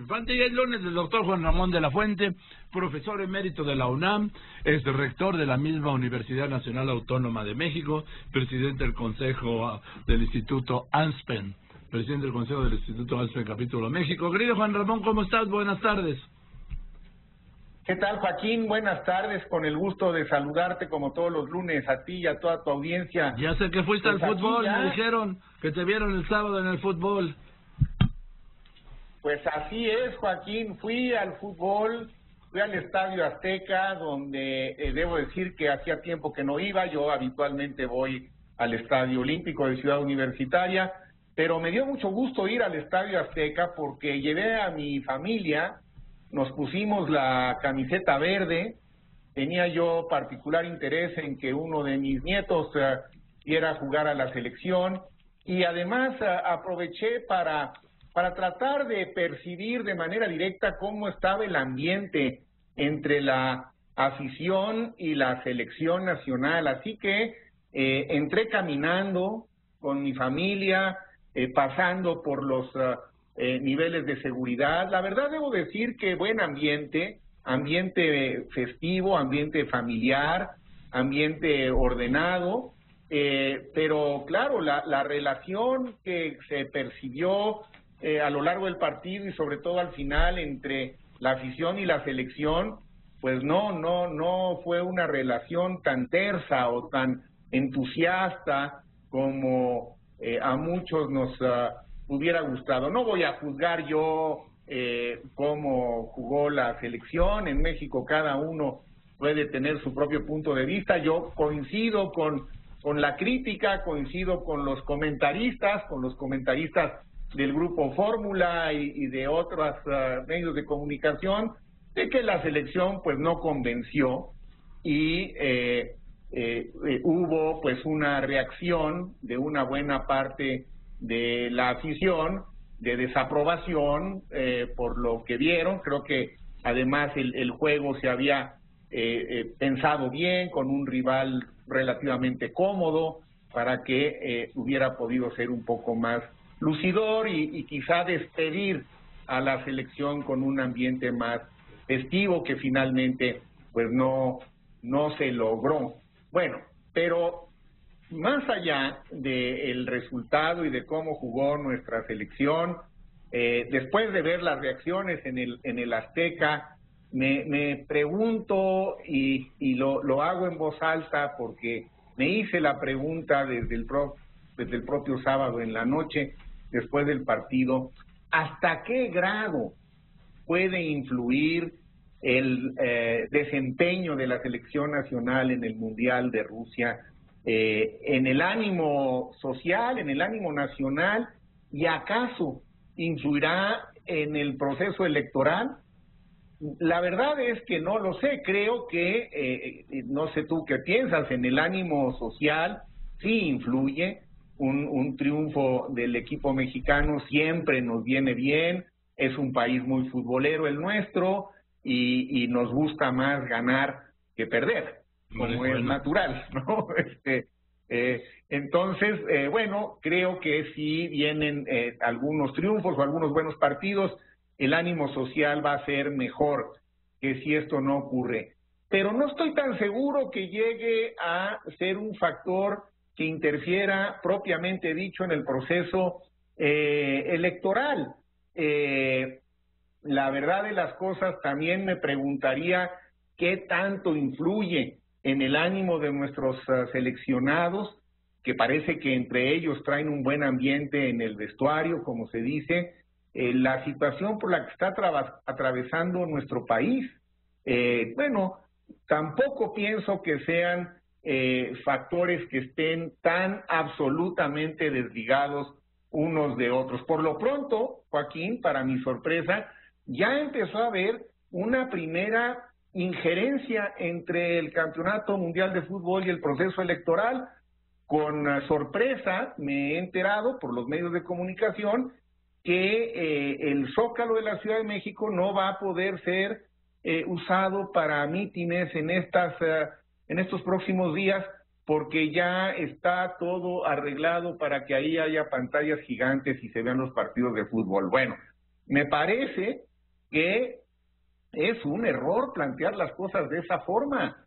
Infante, y el lunes el doctor Juan Ramón de la Fuente, profesor emérito de la UNAM, es rector de la misma Universidad Nacional Autónoma de México, presidente del Consejo del Instituto ANSPEN, presidente del Consejo del Instituto ANSPEN Capítulo México. Querido Juan Ramón, ¿cómo estás? Buenas tardes. ¿Qué tal, Joaquín? Buenas tardes, con el gusto de saludarte como todos los lunes a ti y a toda tu audiencia. Ya sé que fuiste Pues al fútbol, ya... me dijeron que te vieron el sábado en el fútbol. Pues así es, Joaquín, fui al fútbol, fui al Estadio Azteca, donde debo decir que hacía tiempo que no iba. Yo habitualmente voy al Estadio Olímpico de Ciudad Universitaria, pero me dio mucho gusto ir al Estadio Azteca porque llevé a mi familia. Nos pusimos la camiseta verde. Tenía yo particular interés en que uno de mis nietos quiera jugar a la selección, y además aproveché para tratar de percibir de manera directa cómo estaba el ambiente entre la afición y la selección nacional. Así que entré caminando con mi familia, pasando por los niveles de seguridad. La verdad debo decir que buen ambiente, ambiente festivo, ambiente familiar, ambiente ordenado, pero claro, la relación que se percibió a lo largo del partido y sobre todo al final entre la afición y la selección, pues no fue una relación tan tersa o tan entusiasta como a muchos nos hubiera gustado. No voy a juzgar yo cómo jugó la selección. En México cada uno puede tener su propio punto de vista. Yo coincido con la crítica, coincido con los comentaristas del Grupo Fórmula y de otros medios de comunicación, de que la selección pues no convenció, y hubo pues una reacción de una buena parte de la afición de desaprobación por lo que vieron. Creo que además el juego se había pensado bien, con un rival relativamente cómodo, para que hubiera podido ser un poco más lucidor y quizá despedir a la selección con un ambiente más festivo, que finalmente pues no se logró. Bueno, pero más allá del resultado y de cómo jugó nuestra selección, después de ver las reacciones en el Azteca, me pregunto, y lo hago en voz alta porque me hice la pregunta desde el propio sábado en la noche, después del partido: ¿hasta qué grado puede influir el desempeño de la selección nacional en el Mundial de Rusia en el ánimo social, en el ánimo nacional, y acaso influirá en el proceso electoral? La verdad es que no lo sé. Creo que, no sé tú qué piensas, en el ánimo social sí influye. Un triunfo del equipo mexicano siempre nos viene bien. Es un país muy futbolero el nuestro, y nos gusta más ganar que perder, como es natural, ¿no? Entonces, bueno, creo que si vienen algunos triunfos o algunos buenos partidos, el ánimo social va a ser mejor que si esto no ocurre. Pero no estoy tan seguro que llegue a ser un factor que interfiera propiamente dicho en el proceso electoral. La verdad de las cosas, también me preguntaría qué tanto influye en el ánimo de nuestros seleccionados, que parece que entre ellos traen un buen ambiente en el vestuario, como se dice, la situación por la que está atravesando nuestro país. Bueno, tampoco pienso que sean factores que estén tan absolutamente desligados unos de otros. Por lo pronto, Joaquín, para mi sorpresa, ya empezó a haber una primera injerencia entre el Campeonato Mundial de Fútbol y el proceso electoral. Con sorpresa me he enterado por los medios de comunicación que el Zócalo de la Ciudad de México no va a poder ser usado para mítines en estos próximos días, porque ya está todo arreglado para que ahí haya pantallas gigantes y se vean los partidos de fútbol. Bueno, me parece que es un error plantear las cosas de esa forma.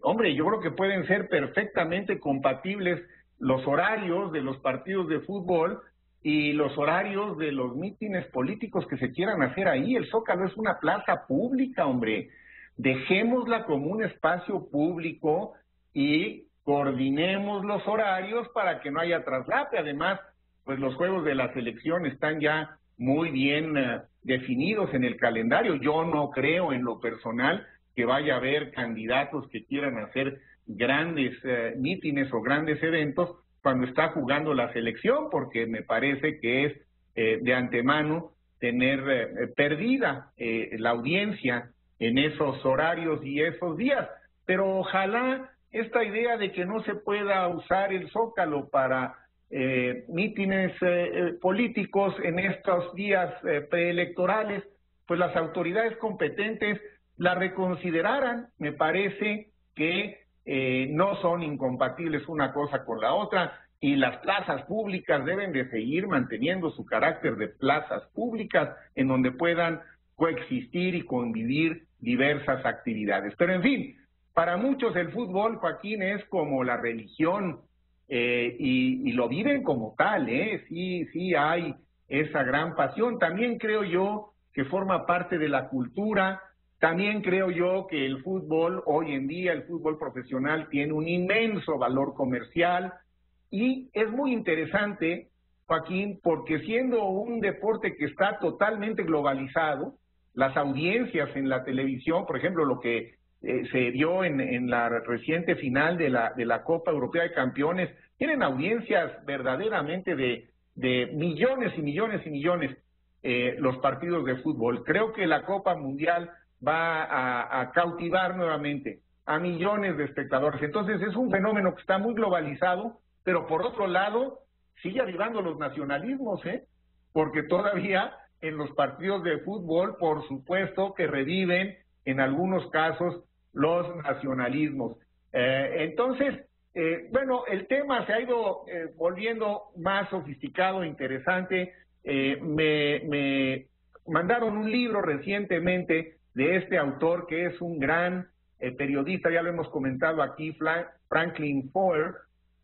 Hombre, yo creo que pueden ser perfectamente compatibles los horarios de los partidos de fútbol y los horarios de los mítines políticos que se quieran hacer ahí. El Zócalo es una plaza pública, hombre. Dejémosla como un espacio público y coordinemos los horarios para que no haya traslape. Además, pues los juegos de la selección están ya muy bien definidos en el calendario. Yo no creo en lo personal que vaya a haber candidatos que quieran hacer grandes mítines o grandes eventos cuando está jugando la selección, porque me parece que es de antemano tener perdida la audiencia en esos horarios y esos días. Pero ojalá esta idea de que no se pueda usar el Zócalo para mítines políticos en estos días preelectorales, pues las autoridades competentes la reconsideraran. Me parece que no son incompatibles una cosa con la otra, y las plazas públicas deben de seguir manteniendo su carácter de plazas públicas en donde puedan coexistir y convivir diversas actividades. Pero en fin, para muchos el fútbol, Joaquín, es como la religión, y lo viven como tal, sí hay esa gran pasión. También creo yo que forma parte de la cultura. También creo yo que el fútbol, hoy en día, el fútbol profesional tiene un inmenso valor comercial, y es muy interesante, Joaquín, porque siendo un deporte que está totalmente globalizado, las audiencias en la televisión, por ejemplo, lo que se dio en la reciente final de la Copa Europea de Campeones, tienen audiencias verdaderamente de millones y millones y millones los partidos de fútbol. Creo que la Copa Mundial va a cautivar nuevamente a millones de espectadores. Entonces es un fenómeno que está muy globalizado, pero por otro lado sigue avivando los nacionalismos, porque todavía en los partidos de fútbol, por supuesto que reviven en algunos casos los nacionalismos. Entonces, bueno, el tema se ha ido volviendo más sofisticado, interesante. Me mandaron un libro recientemente de este autor que es un gran periodista, ya lo hemos comentado aquí, Franklin Foer,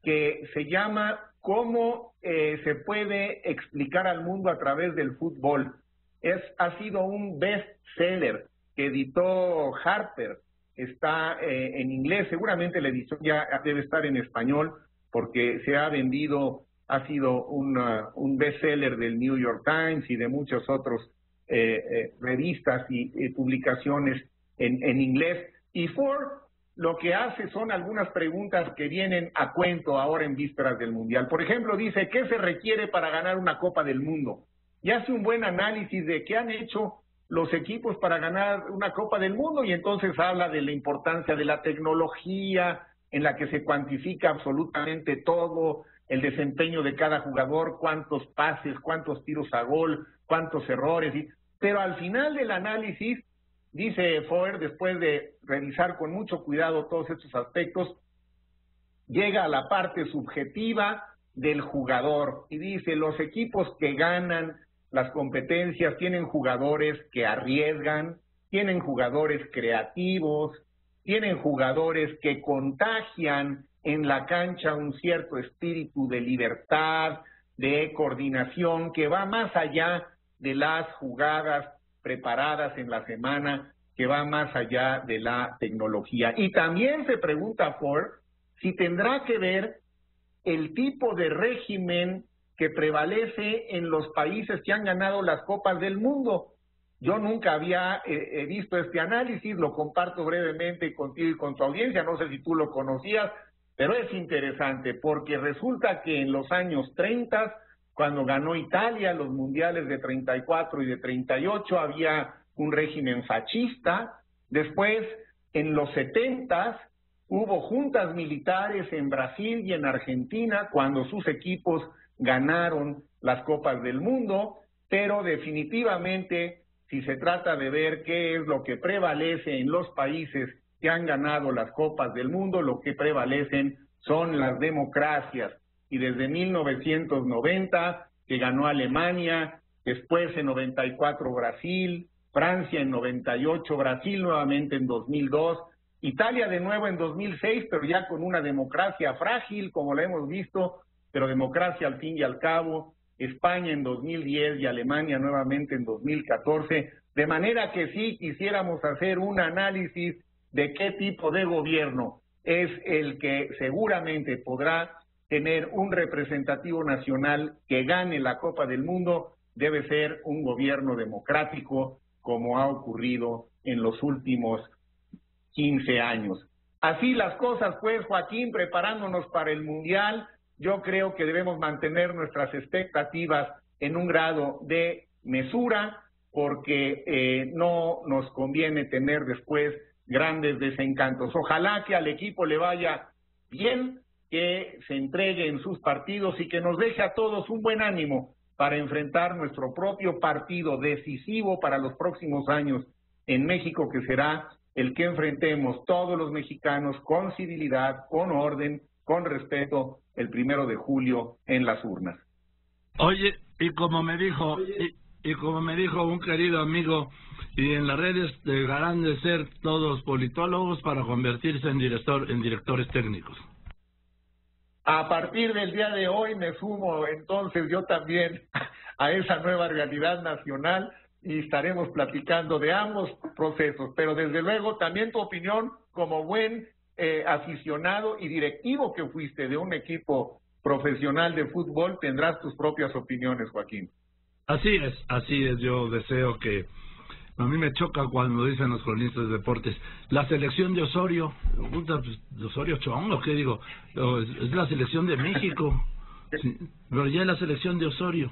que se llama ¿Cómo se puede explicar al mundo a través del fútbol? Ha sido un bestseller que editó Harper, está en inglés, seguramente la edición ya debe estar en español porque se ha vendido, ha sido un bestseller del New York Times y de muchos otros revistas y publicaciones en inglés. Y Ford lo que hace son algunas preguntas que vienen a cuento ahora en vísperas del Mundial. Por ejemplo, dice, ¿qué se requiere para ganar una Copa del Mundo? Y hace un buen análisis de qué han hecho los equipos para ganar una Copa del Mundo, y entonces habla de la importancia de la tecnología en la que se cuantifica absolutamente todo, el desempeño de cada jugador, cuántos pases, cuántos tiros a gol, cuántos errores, pero al final del análisis, dice Foer, después de revisar con mucho cuidado todos estos aspectos, llega a la parte subjetiva del jugador y dice, los equipos que ganan las competencias tienen jugadores que arriesgan, tienen jugadores creativos, tienen jugadores que contagian en la cancha un cierto espíritu de libertad, de coordinación, que va más allá de las jugadas preparadas en la semana, que va más allá de la tecnología. Y también se pregunta Ford si tendrá que ver el tipo de régimen que prevalece en los países que han ganado las Copas del Mundo. Yo nunca había visto este análisis, lo comparto brevemente contigo y con tu audiencia, no sé si tú lo conocías, pero es interesante porque resulta que en los años 30, cuando ganó Italia los mundiales de 34 y de 38, había un régimen fascista. Después, en los 70, hubo juntas militares en Brasil y en Argentina cuando sus equipos ganaron las Copas del Mundo, pero definitivamente, si se trata de ver qué es lo que prevalece en los países que han ganado las Copas del Mundo, lo que prevalecen son las democracias. Y desde 1990, que ganó Alemania, después en 94 Brasil, Francia en 98, Brasil nuevamente en 2002, Italia de nuevo en 2006, pero ya con una democracia frágil, como la hemos visto, pero democracia al fin y al cabo, España en 2010 y Alemania nuevamente en 2014, de manera que sí quisiéramos hacer un análisis de qué tipo de gobierno es el que seguramente podrá tener un representativo nacional que gane la Copa del Mundo, debe ser un gobierno democrático, como ha ocurrido en los últimos 15 años. Así las cosas, pues, Joaquín, preparándonos para el Mundial, yo creo que debemos mantener nuestras expectativas en un grado de mesura, porque no nos conviene tener después grandes desencantos. Ojalá que al equipo le vaya bien, que se entregue en sus partidos y que nos deje a todos un buen ánimo para enfrentar nuestro propio partido decisivo para los próximos años en México, que será el que enfrentemos todos los mexicanos con civilidad, con orden, con respeto, el 1 de julio en las urnas. Oye, y como me dijo un querido amigo, y en las redes dejarán de ser todos politólogos para convertirse en directores técnicos. A partir del día de hoy me sumo entonces yo también a esa nueva realidad nacional y estaremos platicando de ambos procesos, pero desde luego también tu opinión como buen aficionado y directivo que fuiste de un equipo profesional de fútbol, tendrás tus propias opiniones, Joaquín. Así es, yo deseo que... A mí me choca cuando dicen los cronistas de deportes, la selección de Osorio, ¿de Osorio Chongo? ¿Qué digo? Es la selección de México, sí, pero ya es la selección de Osorio.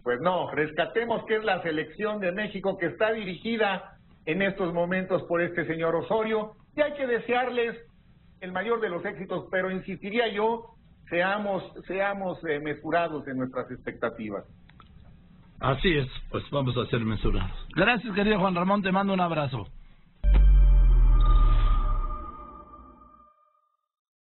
Pues no, rescatemos que es la selección de México que está dirigida en estos momentos por este señor Osorio, y hay que desearles el mayor de los éxitos, pero insistiría yo, seamos mesurados en nuestras expectativas. Así es, pues vamos a ser mesurados. Gracias, querido Juan Ramón, te mando un abrazo.